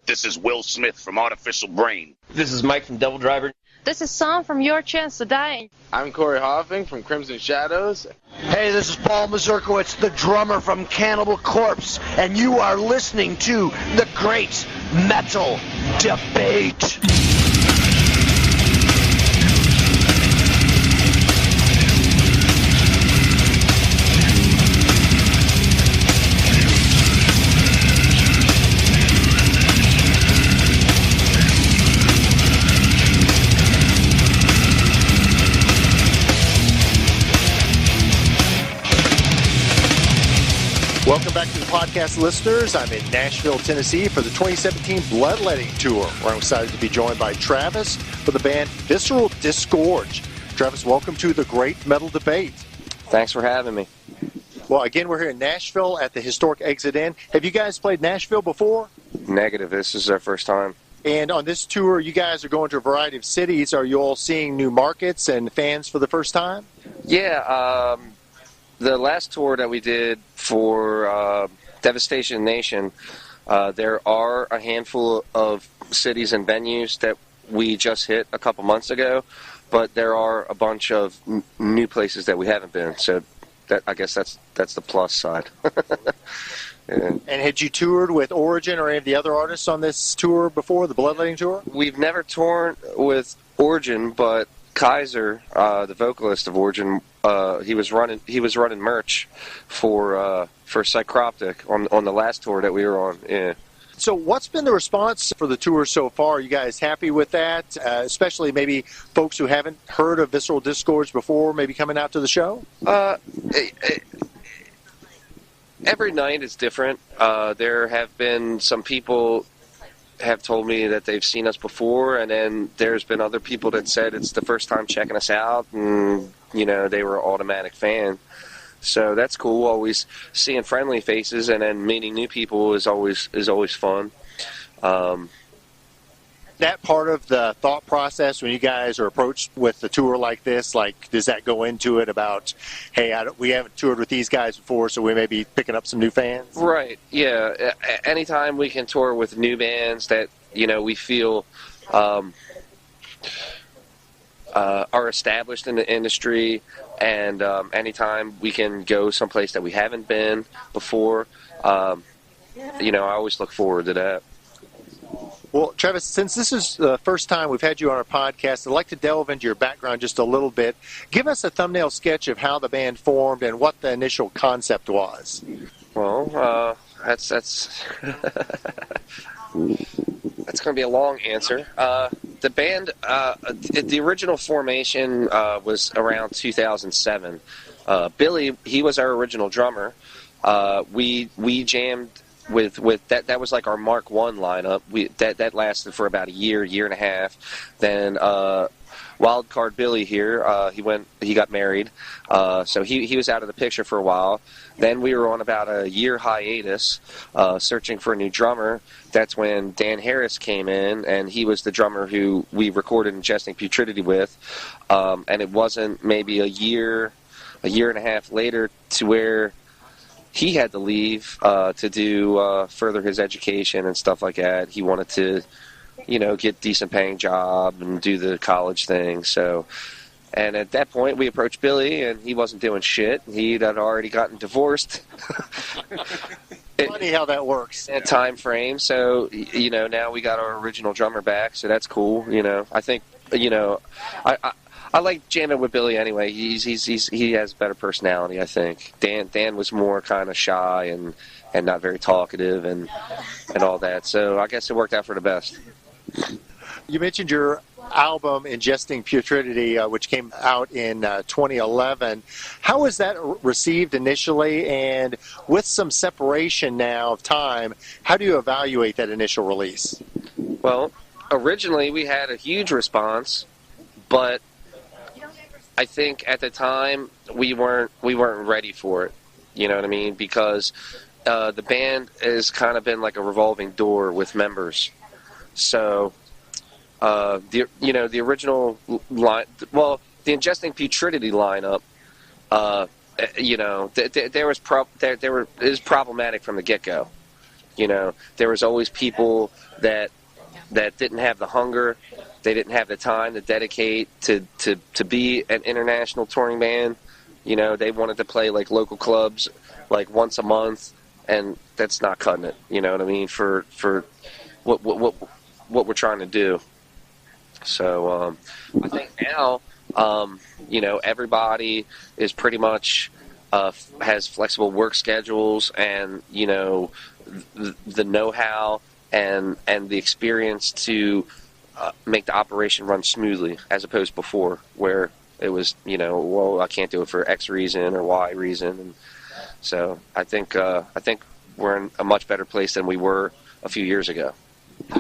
This is Will Smith from Artificial Brain. This is Mike from Devil Driver. This is Sam from Your Chance to Die. I'm Corey Hoffing from Crimson Shadows. Hey, this is Paul Mazurkowitz, the drummer from Cannibal Corpse, and you are listening to The Great Metal Debate. Welcome back to the podcast, listeners. I'm in Nashville, Tennessee for the 2017 Bloodletting Tour, where I'm excited to be joined by Travis for the band Visceral Disgorge. Travis, welcome to the Great Metal Debate. Thanks for having me. Well, again, we're here in Nashville at the historic Exit Inn. Have you guys played Nashville before? Negative. This is our first time. And on this tour, you guys are going to a variety of cities. Are you all seeing new markets and fans for the first time? Yeah, the last tour that we did for Devastation Nation, there are a handful of cities and venues that we just hit a couple months ago, but there are a bunch of new places that we haven't been. So that, I guess that's the plus side. And had you toured with Origin or any of the other artists on this tour before, the Bloodletting Tour? We've never toured with Origin, but Kaiser, the vocalist of Origin, he was running merch for Psychroptic on the last tour that we were on. Yeah. So what's been the response for the tour so far? Are you guys happy with that? Especially maybe folks who haven't heard of Visceral Disgorge before, maybe coming out to the show? Every night is different. There have been some people have told me that they've seen us before, and then there's been other people that said it's the first time checking us out, and they were an automatic fan. So that's cool. Always seeing friendly faces and then meeting new people is always fun. That part of the thought process when you guys are approached with a tour like this, like, does that go into it about, hey, we haven't toured with these guys before, so we may be picking up some new fans? Right, yeah. Anytime we can tour with new bands that, we feel are established in the industry, and anytime we can go someplace that we haven't been before, I always look forward to that. Well, Travis, since this is the first time we've had you on our podcast, I'd like to delve into your background just a little bit. Give us a thumbnail sketch of how the band formed and what the initial concept was. Well, that's that's going to be a long answer. The band, the original formation was around 2007. Billy, he was our original drummer. We jammed with that was like our Mark I lineup. That lasted for about a year and a half. Then Wildcard Billy here, he got married, so he was out of the picture for a while. Then we were on about a year hiatus, searching for a new drummer. That's when Dan Harris came in, and he was the drummer who we recorded Ingesting Putridity with. And it wasn't maybe a year and a half later to where he had to leave to do further his education and stuff like that. He wanted to, get decent paying job and do the college thing. So, and at that point, we approached Billy, and he wasn't doing shit. He'd had already gotten divorced. Funny how that works. That time frame. So, now we got our original drummer back. So that's cool. I think, I like jamming with Billy anyway. He has a better personality, I think. Dan was more kind of shy and not very talkative and all that. So I guess it worked out for the best. You mentioned your album Ingesting Putridity, which came out in 2011. How was that received initially? And with some separation now of time, how do you evaluate that initial release? Well, originally we had a huge response, but I think at the time we weren't ready for it. You know what I mean? Because the band has kind of been like a revolving door with members. So the original line, well, the Ingesting Putridity lineup, it was problematic from the get-go. There was always people that didn't have the hunger, they didn't have the time to dedicate to be an international touring band. They wanted to play like local clubs like once a month, and that's not cutting it. You know what I mean? For what we're trying to do. So I think now, everybody is pretty much has flexible work schedules, and the know-how and the experience to make the operation run smoothly, as opposed to before, where it was, I can't do it for X reason or Y reason. And so I think we're in a much better place than we were a few years ago.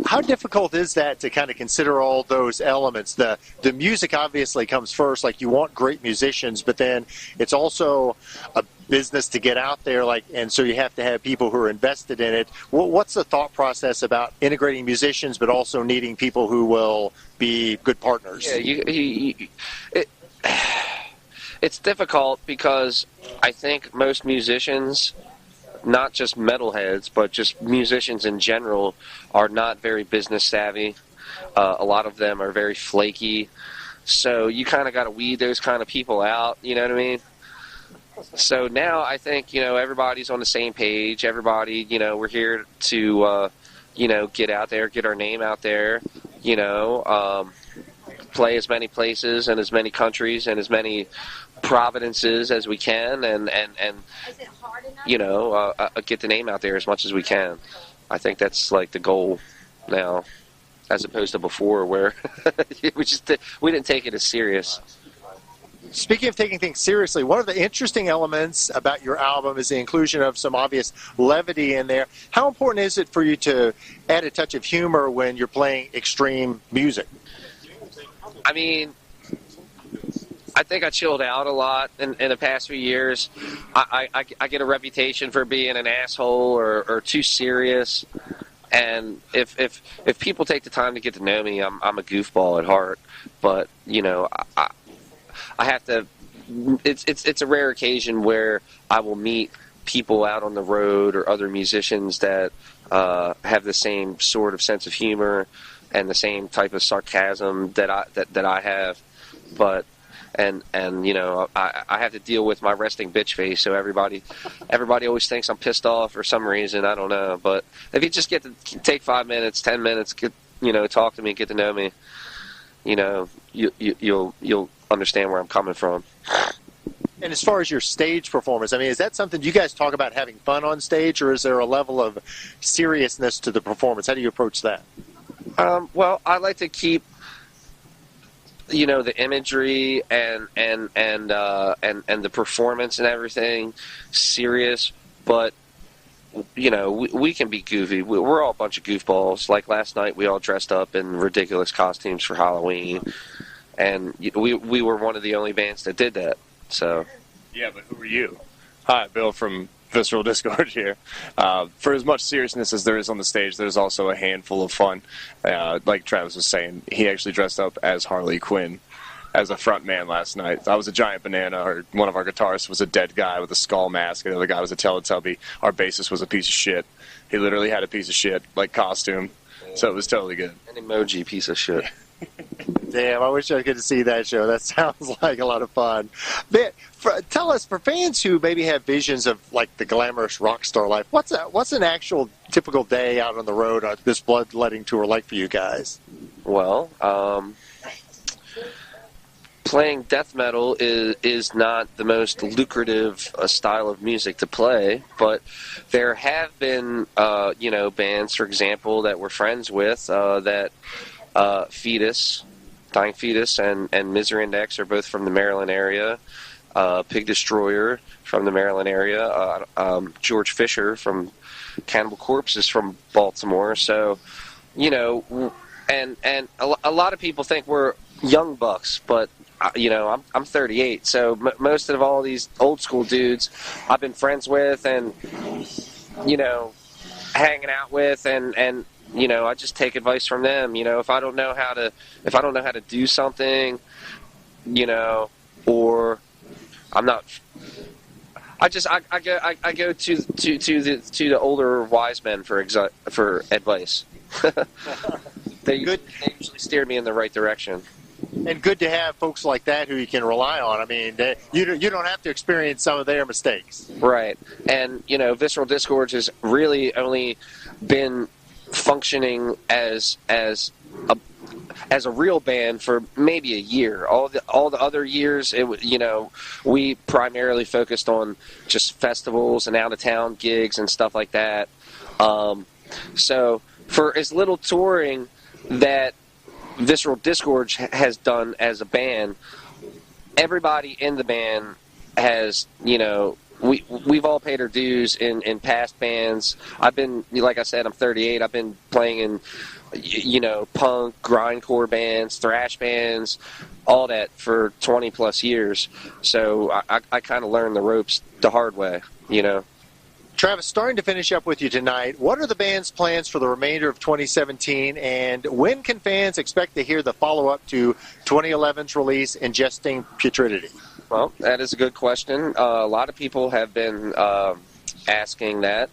How difficult is that to kind of consider all those elements? The music obviously comes first, like you want great musicians, but then it's also a business to get out there, and so you have to have people who are invested in it. What's the thought process about integrating musicians, but also needing people who will be good partners? Yeah, it's difficult because I think most musicians, not just metalheads, but just musicians in general, are not very business savvy. A lot of them are very flaky. So you kind of got to weed those kind of people out, you know what I mean? So now I think, everybody's on the same page. Everybody, we're here to, get out there, get our name out there, play as many places and as many countries and as many providences as we can, and get the name out there as much as we can. I think that's like the goal now, as opposed to before, where we didn't take it as serious. Speaking of taking things seriously, one of the interesting elements about your album is the inclusion of some obvious levity in there. How important is it for you to add a touch of humor when you're playing extreme music? I mean, I think I chilled out a lot in the past few years. I get a reputation for being an asshole or too serious. And if people take the time to get to know me, I'm a goofball at heart. But, I have to. It's a rare occasion where I will meet people out on the road or other musicians that have the same sort of sense of humor and the same type of sarcasm that I have. But and I have to deal with my resting bitch face. So everybody always thinks I'm pissed off for some reason. I don't know. But if you just get to take 5 minutes, 10 minutes, talk to me, get to know me, you'll understand where I'm coming from. And as far as your stage performance, I mean, is that something you guys talk about, having fun on stage, or is there a level of seriousness to the performance? How do you approach that? Well, I like to keep, the imagery and the performance and everything serious, but we can be goofy. We're all a bunch of goofballs. Like last night, we all dressed up in ridiculous costumes for Halloween. And we were one of the only bands that did that. So, yeah, but who are you? Hi, Bill from Visceral Disgorge here. For as much seriousness as there is on the stage, there's also a handful of fun. Like Travis was saying, he actually dressed up as Harley Quinn as a frontman last night. I was a giant banana, or one of our guitarists was a dead guy with a skull mask, and the other guy was a Teletubby. Our bassist was a piece of shit. He literally had a piece of shit, costume. So it was totally good. An emoji piece of shit. Damn, I wish I could see that show. That sounds like a lot of fun. But tell us, for fans who maybe have visions of the glamorous rock star life, what's an actual typical day out on the road on this Bloodletting Tour like for you guys? Well, playing death metal is not the most lucrative style of music to play, but there have been bands, for example, that we're friends with that. Dying Fetus and Misery Index are both from the Maryland area. Pig Destroyer from the Maryland area. George Fisher from Cannibal Corpse is from Baltimore. So, and a lot of people think we're young bucks, but I'm 38. So most of all these old school dudes I've been friends with and hanging out with and. I just take advice from them. If I don't know how to do something, or I I go to the older wise men for advice. They usually steer me in the right direction. And good to have folks like that who you can rely on. I mean, you don't have to experience some of their mistakes. Right. And, Visceral Disgorge has really only been functioning as a real band for maybe a year. All the other years, we primarily focused on just festivals and out-of-town gigs and stuff like that. So for as little touring that Visceral Disgorge has done as a band, everybody in the band has, we've all paid our dues in past bands. I've been, like I said, I'm 38. I've been playing in, punk, grindcore bands, thrash bands, all that for 20 plus years. So I kind of learned the ropes the hard way, Travis, starting to finish up with you tonight, what are the band's plans for the remainder of 2017, and when can fans expect to hear the follow-up to 2011's release, Ingesting Putridity? Well, that is a good question. A lot of people have been asking that.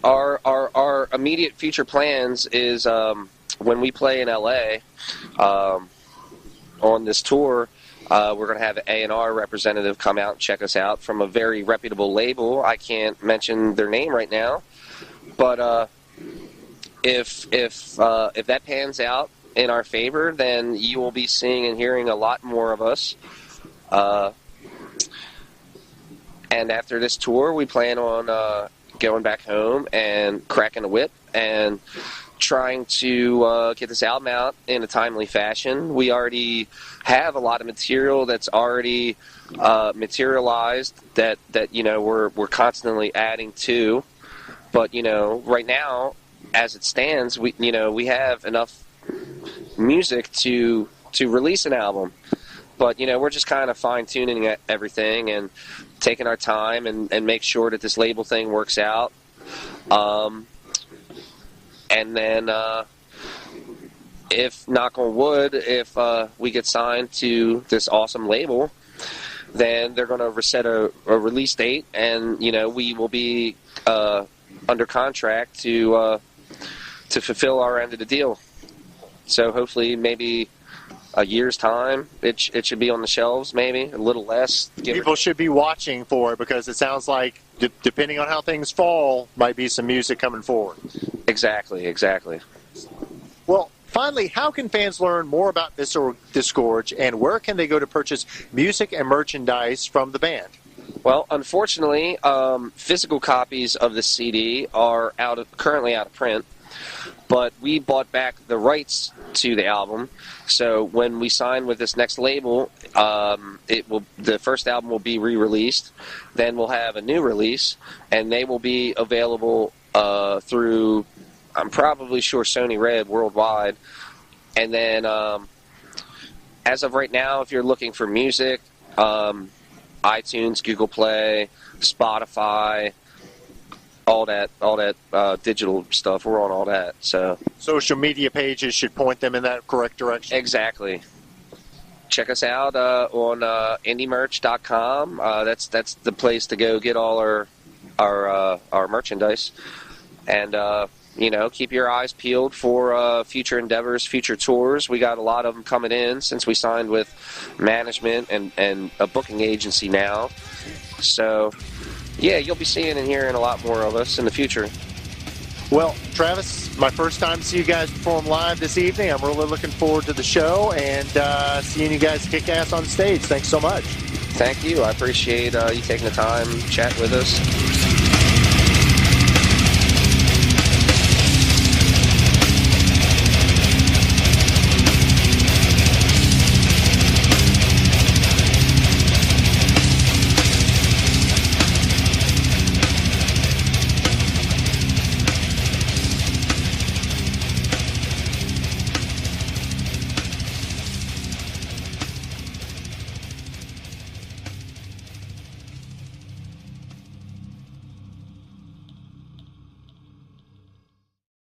Our immediate future plans is when we play in LA on this tour, we're going to have an A&R representative come out and check us out from a very reputable label. I can't mention their name right now, but if that pans out in our favor, then you will be seeing and hearing a lot more of us. And after this tour, we plan on going back home and cracking a whip and trying to get this album out in a timely fashion. We already have a lot of material that's already materialized that we're constantly adding to. But right now, as it stands, we have enough music to release an album. But we're just kind of fine tuning everything and taking our time and make sure that this label thing works out. And then, if, knock on wood, if we get signed to this awesome label, then they're going to set a release date, and we will be under contract to fulfill our end of the deal. So hopefully, maybe a year's time, it should be on the shelves. Maybe a little less. People should be watching for it, because it sounds like, depending on how things fall, might be some music coming forward. Exactly. Well, finally, how can fans learn more about Visceral Disgorge, and where can they go to purchase music and merchandise from the band? Well, unfortunately, physical copies of the CD are currently out of print, but we bought back the rights to the album. So when we sign with this next label, the first album will be re-released. Then we'll have a new release, and they will be available through, I'm probably sure, Sony Red worldwide. And then, as of right now, if you're looking for music, iTunes, Google Play, Spotify, all that digital stuff, we're on all that. So social media pages should point them in that correct direction. Exactly. Check us out on indiemerch.com. That's the place to go get all our merchandise. And keep your eyes peeled for future endeavors, future tours. We got a lot of them coming in since we signed with management and a booking agency now. So, yeah, you'll be seeing and hearing a lot more of us in the future. Well, Travis, my first time to see you guys perform live this evening. I'm really looking forward to the show and seeing you guys kick ass on stage. Thanks so much. Thank you. I appreciate you taking the time to chat with us.